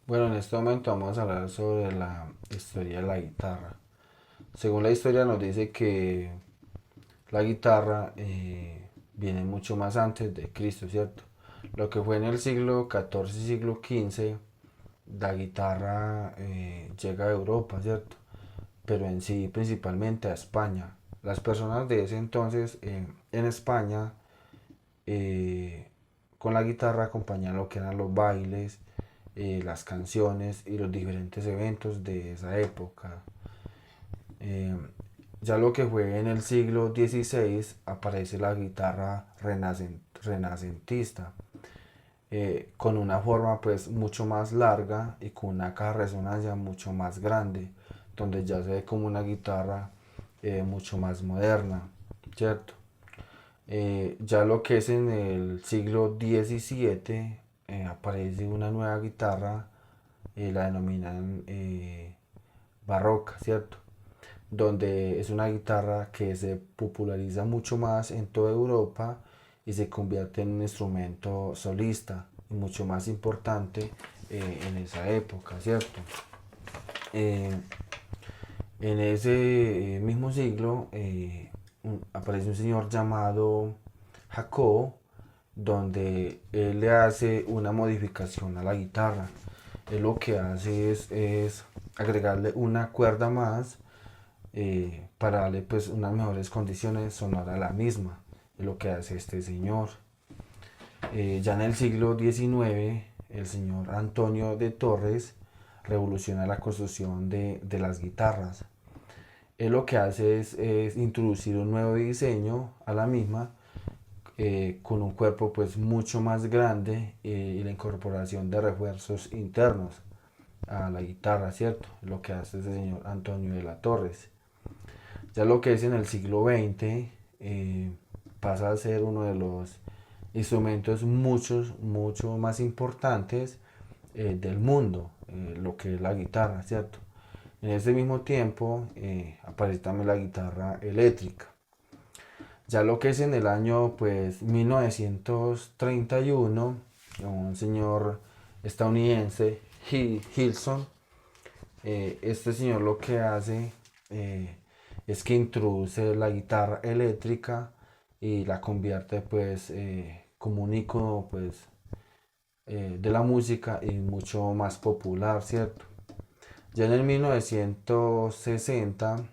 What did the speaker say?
Bueno, en este momento vamos a hablar sobre la historia de la guitarra. Según la historia nos dice que la guitarra viene mucho más antes de Cristo, ¿cierto? Lo que fue en el siglo XIV y siglo XV, la guitarra llega a Europa, ¿cierto? Pero en sí principalmente a España. Las personas de ese entonces en España eh, con la guitarra acompañaban lo que eran los bailes, las canciones y los diferentes eventos de esa época. Eh, ya lo que fue en el siglo XVI aparece la guitarra renacentista, con una forma pues mucho más larga y con una caja de resonancia mucho más grande, donde ya se ve como una guitarra mucho más moderna, ¿cierto? Ya lo que es en el siglo XVII aparece una nueva guitarra, la denominan barroca, ¿cierto? Donde es una guitarra que se populariza mucho más en toda Europa y se convierte en un instrumento solista y mucho más importante en esa época, ¿cierto? Eh, en ese mismo siglo aparece un señor llamado Jacob, donde él le hace una modificación a la guitarra. Él lo que hace es agregarle una cuerda más para darle pues unas mejores condiciones sonoras a la misma. Es lo que hace este señor. Ya en el siglo XIX, el señor Antonio de Torres revoluciona la construcción de las guitarras. Él lo que hace es introducir un nuevo diseño a la misma, con un cuerpo pues mucho más grande y la incorporación de refuerzos internos a la guitarra, ¿cierto? Lo que hace ese señor Antonio de la Torres. Ya lo que es en el siglo XX pasa a ser uno de los instrumentos mucho más importantes del mundo, lo que es la guitarra, ¿cierto? En ese mismo tiempo aparece también la guitarra eléctrica. Ya lo que es en el año pues 1931, un señor estadounidense, Hilson, este señor lo que hace es que introduce la guitarra eléctrica y la convierte pues como un icono pues de la música y mucho más popular, ¿cierto? Ya en el 1960